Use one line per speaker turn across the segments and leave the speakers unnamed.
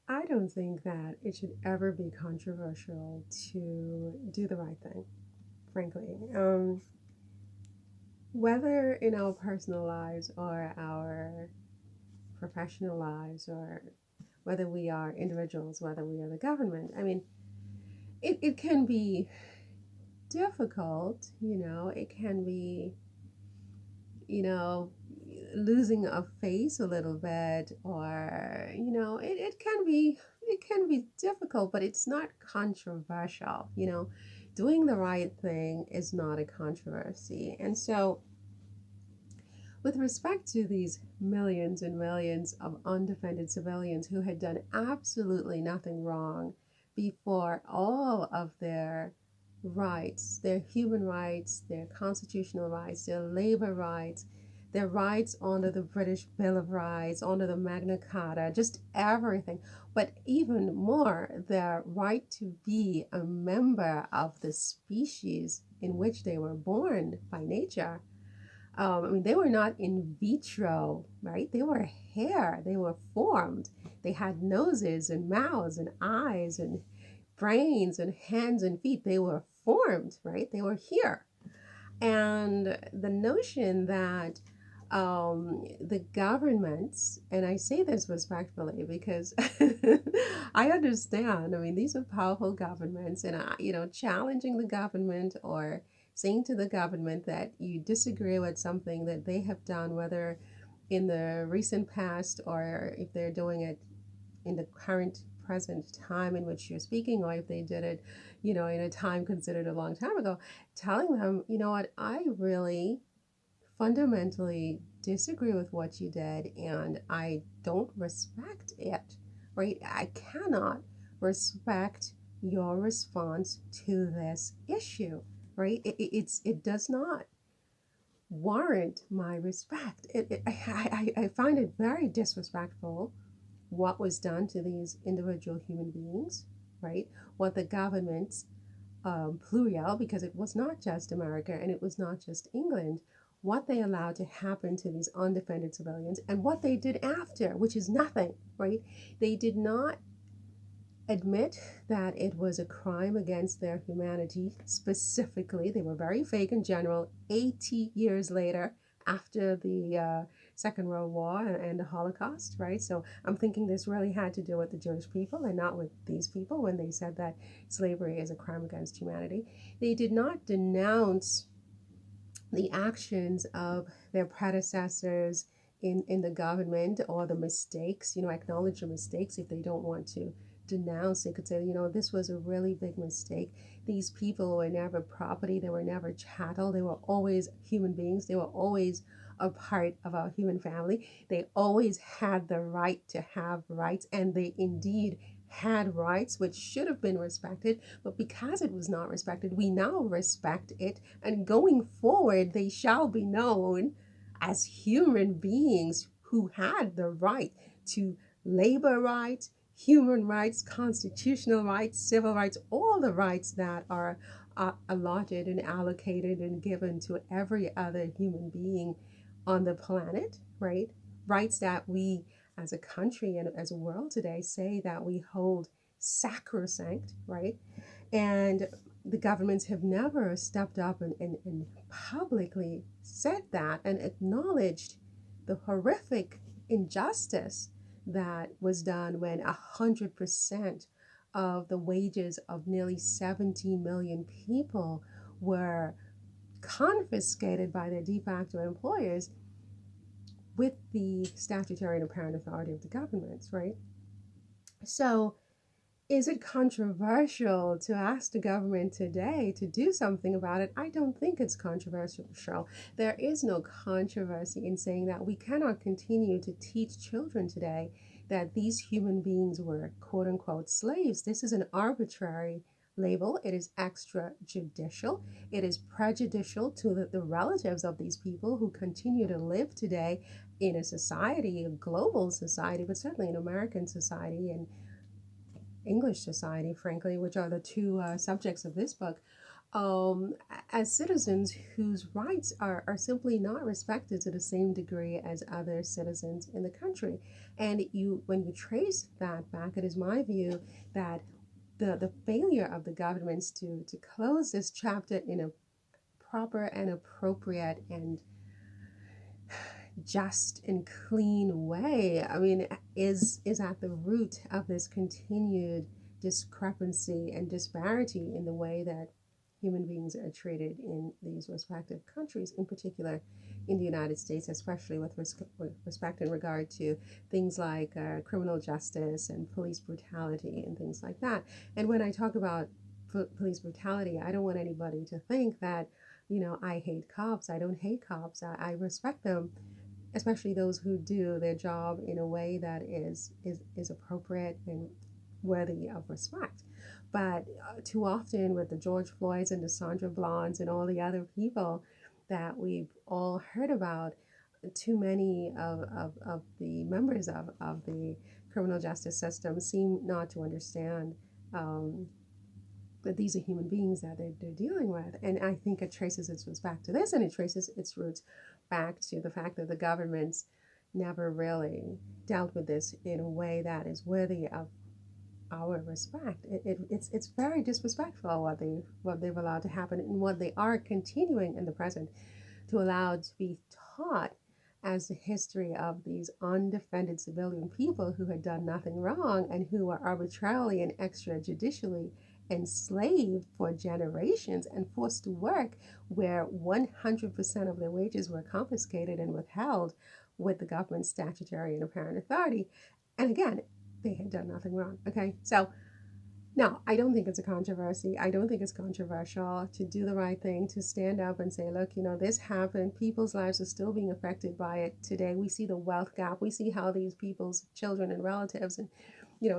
I don't think that it should ever be controversial to do the right thing, frankly. Whether in our personal lives or our professional lives, or whether we are individuals, whether we are the government, I mean, it can be difficult, it can be, you know, losing a face a little bit, or, it can be difficult, but it's not controversial. Doing the right thing is not a controversy. And so, with respect to these millions and millions of undefended civilians who had done absolutely nothing wrong before all of their rights, their human rights, their constitutional rights, their labor rights, their rights under the British Bill of Rights, under the Magna Carta, just everything, but even more, their right to be a member of the species in which they were born by nature. I mean, they were not in vitro, right? They were hair. They were formed. They had noses and mouths and eyes and brains and hands and feet. They were formed, right? They were here. And the notion that the governments, and I say this respectfully because I understand. I mean, these are powerful governments, and challenging the government or saying to the government that you disagree with something that they have done, whether in the recent past or if they're doing it in the current present time in which you're speaking, or if they did it, in a time considered a long time ago, telling them, you know what, I really fundamentally disagree with what you did, and I don't respect it, right? I cannot respect your response to this issue, right? It does not warrant my respect. I find it very disrespectful what was done to these individual human beings, right? What the governments, plural, because it was not just America and it was not just England, what they allowed to happen to these undefended civilians and what they did after, which is nothing, right? They did not admit that it was a crime against their humanity specifically. They were very vague in general. 80 years later, after the Second World War and the Holocaust, right? So I'm thinking this really had to do with the Jewish people and not with these people when they said that slavery is a crime against humanity. They did not denounce the actions of their predecessors in the government, or the mistakes, acknowledge the mistakes. If they don't want to denounce, they could say, this was a really big mistake. These people were never property, they were never chattel, they were always human beings, they were always a part of our human family. They always had the right to have rights, and they indeed had rights which should have been respected, but because it was not respected, we now respect it, and going forward, they shall be known as human beings who had the right to labor rights, human rights, constitutional rights, civil rights, all the rights that are allotted and allocated and given to every other human being on the planet, right? Rights that we as a country and as a world today say that we hold sacrosanct, right? And the governments have never stepped up and publicly said that and acknowledged the horrific injustice that was done when 100% of the wages of nearly 17 million people were confiscated by their de facto employers with the statutory and apparent authority of the governments, right? So, is it controversial to ask the government today to do something about it? I don't think it's controversial. There is no controversy in saying that we cannot continue to teach children today that these human beings were quote unquote slaves. This is an arbitrary label. It is extrajudicial. It is prejudicial to the relatives of these people who continue to live today in a society, a global society, but certainly an American society and English society, frankly, which are the two subjects of this book, as citizens whose rights are simply not respected to the same degree as other citizens in the country. And when you trace that back, it is my view that the failure of the governments to close this chapter in a proper and appropriate and just and clean way, I mean, is at the root of this continued discrepancy and disparity in the way that human beings are treated in these respective countries, in particular in the United States, especially with respect in regard to things like criminal justice and police brutality and things like that. And when I talk about police brutality, I don't want anybody to think that, I hate cops. I don't hate cops. I respect them, especially those who do their job in a way that is appropriate and worthy of respect. But too often, with the George Floyds and the Sandra Blancs and all the other people that we've all heard about, too many of the members of the criminal justice system seem not to understand um, that these are human beings that they're dealing with. And I think it traces its roots back to this, and it traces its roots back to the fact that the governments never really dealt with this in a way that is worthy of our respect. It's very disrespectful what they've allowed to happen and what they are continuing in the present to allow to be taught as the history of these undefended civilian people who had done nothing wrong and who were arbitrarily and extrajudicially enslaved for generations and forced to work where 100% of their wages were confiscated and withheld with the government's statutory and apparent authority. And again, they had done nothing wrong. Okay, so no, I don't think it's a controversy. I don't think it's controversial to do the right thing, to stand up and say, look, this happened. People's lives are still being affected by it today. We see the wealth gap. We see how these people's children and relatives and,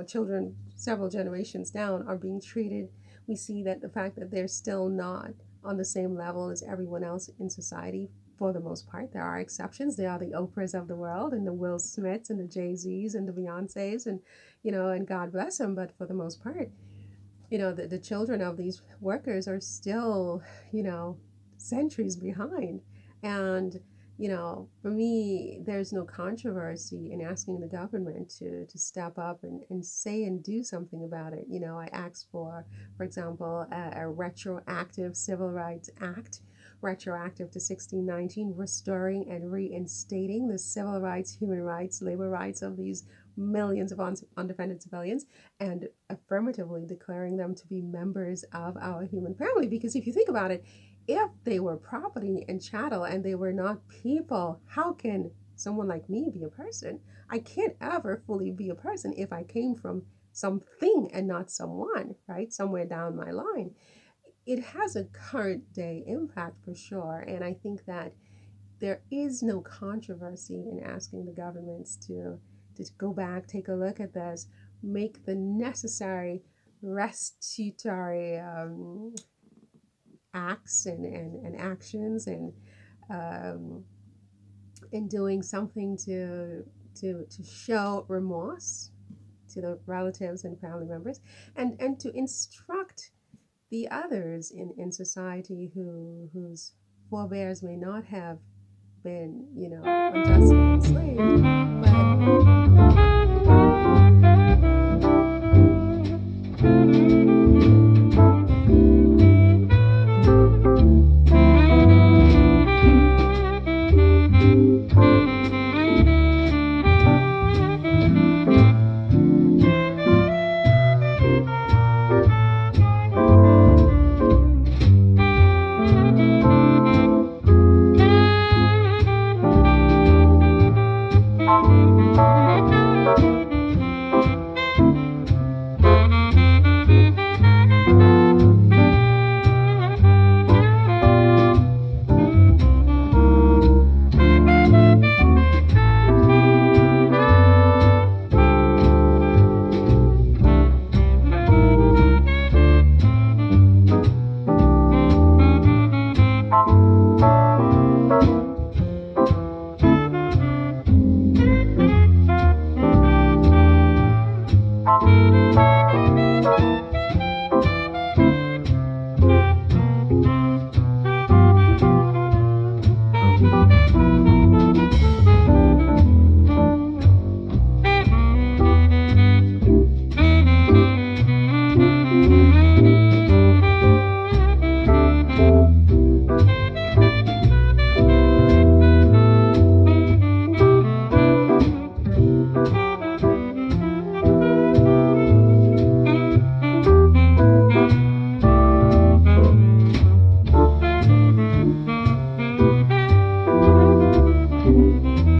children several generations down are being treated. We see that the fact that they're still not on the same level as everyone else in society. For the most part, there are exceptions. There are the Oprahs of the world and the Will Smiths and the Jay-Z's and the Beyoncés and, and God bless them. But for the most part, the children of these workers are still, centuries behind. And, for me, there's no controversy in asking the government to step up and say and do something about it. I asked for example, a retroactive Civil Rights Act, retroactive to 1619, restoring and reinstating the civil rights, human rights, labor rights of these millions of undefended civilians, and affirmatively declaring them to be members of our human family. Because if you think about it, if they were property and chattel and they were not people, how can someone like me be a person? I can't ever fully be a person if I came from something and not someone, right? Somewhere down my line. It has a current day impact for sure. And I think that there is no controversy in asking the governments to go back, take a look at this, make the necessary restitutory acts and actions um, and doing something to show remorse to the relatives and family members, and to instruct the others in society whose forebears may not have been, unjustly